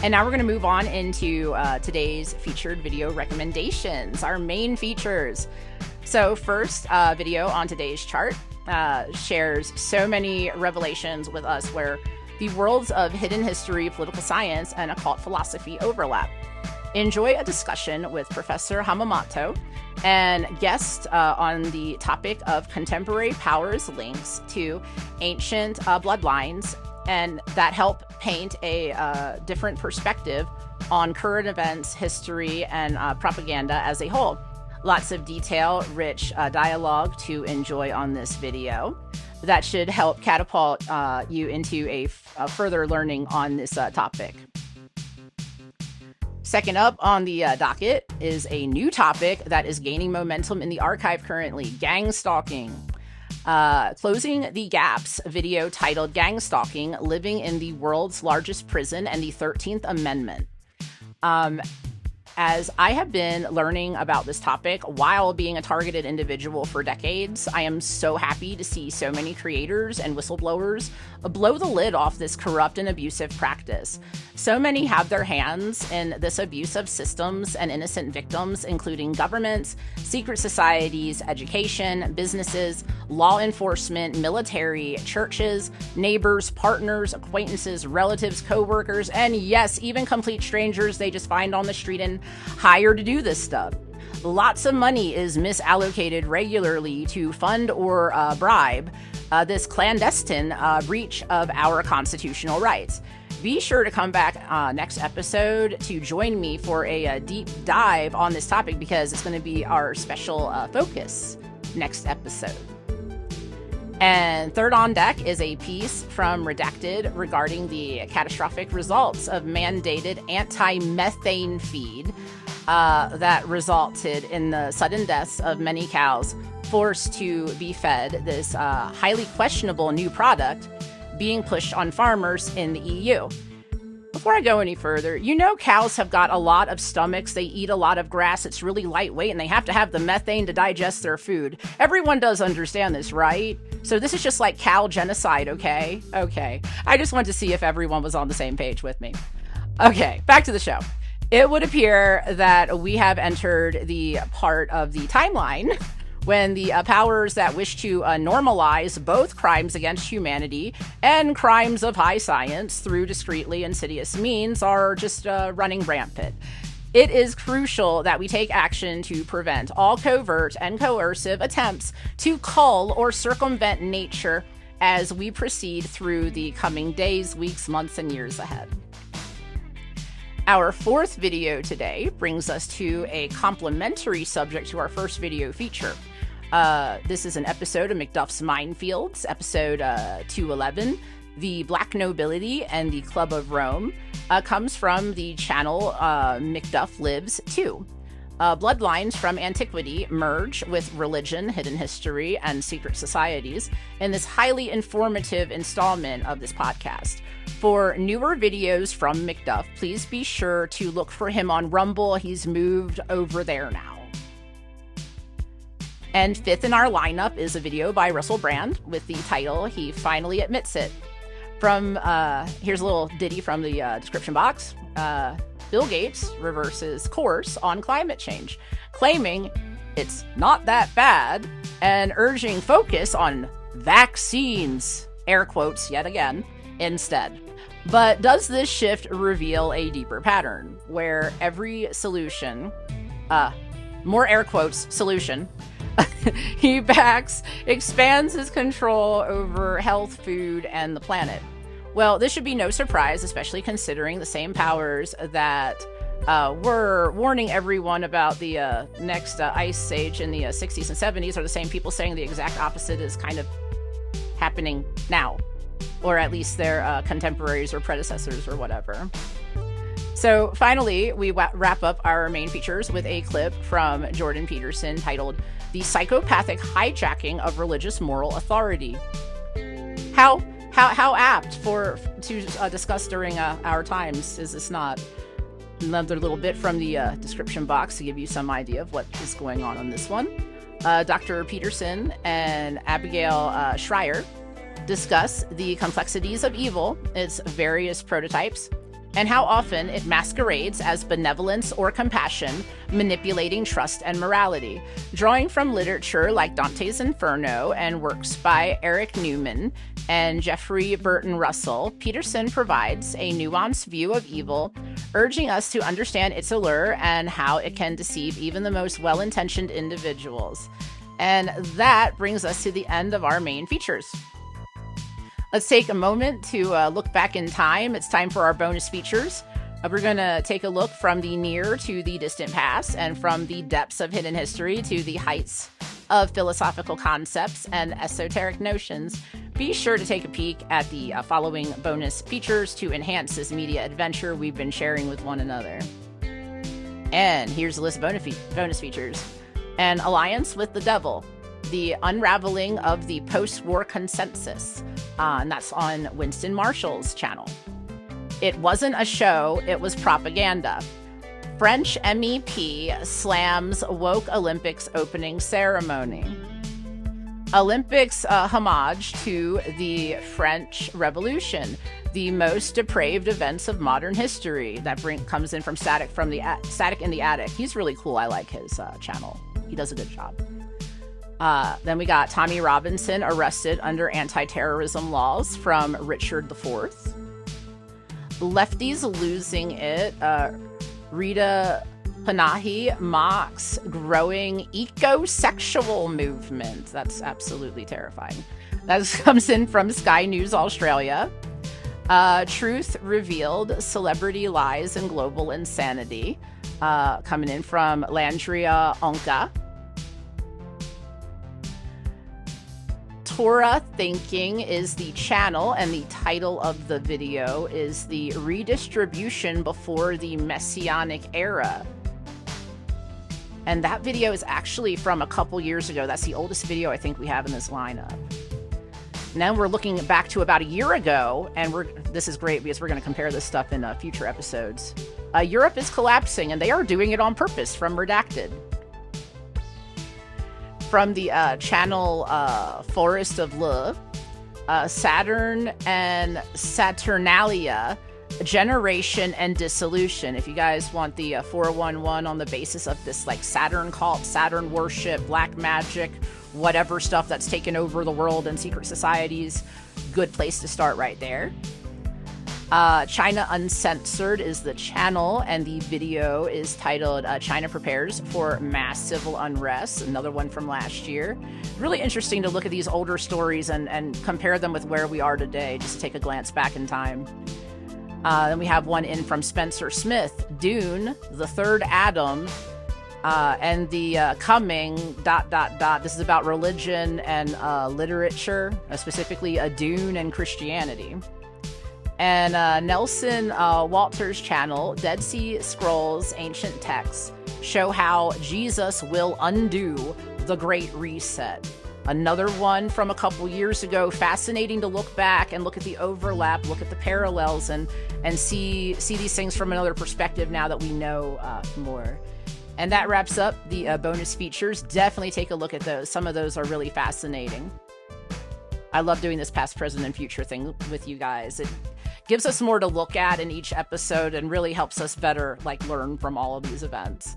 And now we're going to move on into today's featured video recommendations, our main features. So first video on today's chart shares so many revelations with us where the worlds of hidden history, political science, and occult philosophy overlap. Enjoy a discussion with Professor Hamamoto and guest on the topic of contemporary powers links to ancient bloodlines, and that help paint a different perspective on current events, history, and propaganda as a whole. Lots of detail-rich dialogue to enjoy on this video that should help catapult you into a further learning on this topic. Second up on the docket is a new topic that is gaining momentum in the archive currently: gang stalking. Closing the Gaps video titled Gang Stalking, Living in the World's Largest Prison and the 13th Amendment. As I have been learning about this topic while being a targeted individual for decades, I am so happy to see so many creators and whistleblowers blow the lid off this corrupt and abusive practice. So many have their hands in this abuse of systems and innocent victims, including governments, secret societies, education, businesses, law enforcement, military, churches, neighbors, partners, acquaintances, relatives, co-workers, and yes, even complete strangers they just find on the street and hire to do this stuff. Lots of money is misallocated regularly to fund or bribe this clandestine breach of our constitutional rights. Be sure to come back next episode to join me for a deep dive on this topic, because it's going to be our special focus next episode. And third on deck is a piece from Redacted regarding the catastrophic results of mandated anti-methane feed that resulted in the sudden deaths of many cows forced to be fed this highly questionable new product being pushed on farmers in the EU. Before I go any further, you know cows have got a lot of stomachs, they eat a lot of grass, it's really lightweight, and they have to have the methane to digest their food. Everyone does understand this, right? So this is just like cow genocide, okay? Okay. I just wanted to see if everyone was on the same page with me. Okay, back to the show. It would appear that we have entered the part of the timeline when the powers that wish to normalize both crimes against humanity and crimes of high science through discreetly insidious means are just running rampant. It is crucial that we take action to prevent all covert and coercive attempts to cull or circumvent nature as we proceed through the coming days, weeks, months, and years ahead. Our fourth video today brings us to a complementary subject to our first video feature. This is an episode of Macduff's Minefields, episode 211, The Black Nobility and the Club of Rome, comes from the channel Macduff Lives 2. Bloodlines from antiquity merge with religion, hidden history, and secret societies in this highly informative installment of this podcast. For newer videos from Macduff, please be sure to look for him on Rumble. He's moved over there now. And fifth in our lineup is a video by Russell Brand with the title, He Finally Admits It. Here's a little ditty from the description box. Bill Gates reverses course on climate change, claiming it's not that bad and urging focus on vaccines, air quotes yet again, instead. But does this shift reveal a deeper pattern where every solution, more air quotes, solution, he backs expands his control over health, food, and the planet? Well, this should be no surprise, especially considering the same powers that were warning everyone about the next ice age in the 60s and 70s are the same people saying the exact opposite is kind of happening now, or at least their contemporaries or predecessors or whatever. So finally, we wrap up our main features with a clip from Jordan Peterson titled The Psychopathic Hijacking of Religious Moral Authority. How apt to discuss during our times, is this not? Another little bit from the description box to give you some idea of what is going on this one. Dr. Peterson and Abigail Schreier discuss the complexities of evil, its various prototypes, and how often it masquerades as benevolence or compassion, manipulating trust and morality. Drawing from literature like Dante's Inferno and works by Eric Newman and Jeffrey Burton Russell, Peterson provides a nuanced view of evil, urging us to understand its allure and how it can deceive even the most well-intentioned individuals. And that brings us to the end of our main features. Let's take a moment to look back in time. It's time for our bonus features. We're going to take a look from the near to the distant past, and from the depths of hidden history to the heights of philosophical concepts and esoteric notions. Be sure to take a peek at the following bonus features to enhance this media adventure we've been sharing with one another. And here's a list of bonus features. An alliance with the devil. The unraveling of the post-war consensus. And that's on Winston Marshall's channel. It wasn't a show, it was propaganda. French MEP slams woke Olympics opening ceremony. Olympics homage to the French Revolution, the most depraved events of modern history. That comes in from Static in the Attic. He's really cool. I like his channel. He does a good job. Then we got Tommy Robinson arrested under anti-terrorism laws from Richard IV. Lefties losing it. Rita Panahi mocks growing eco-sexual movement. That's absolutely terrifying. That comes in from Sky News Australia. Truth revealed, celebrity lies and global insanity. Coming in from Landria Onka. Torah Thinking is the channel, and the title of the video is The Redistribution Before the Messianic Era. And that video is actually from a couple years ago. That's the oldest video I think we have in this lineup. Now we're looking back to about a year ago, and this is great because we're going to compare this stuff in future episodes. Europe is collapsing, and they are doing it on purpose, from Redacted. From the channel Forest of Love, Saturn and Saturnalia, Generation and Dissolution. If you guys want the 411 on the basis of this like Saturn cult, Saturn worship, black magic, whatever stuff that's taken over the world and secret societies, good place to start right there. China Uncensored is the channel, and the video is titled China Prepares for Mass Civil Unrest, another one from last year. Really interesting to look at these older stories and compare them with where we are today, just to take a glance back in time. Then we have one in from Spencer Smith, Dune, The Third Adam, and the coming ... This is about religion and literature, specifically Dune and Christianity. And Nelson Walters' channel, Dead Sea Scrolls Ancient Texts, show how Jesus will undo the Great Reset. Another one from a couple years ago. Fascinating to look back and look at the overlap, look at the parallels, and see these things from another perspective now that we know more. And that wraps up the bonus features. Definitely take a look at those. Some of those are really fascinating. I love doing this past, present, and future thing with you guys. It gives us more to look at in each episode and really helps us better learn from all of these events.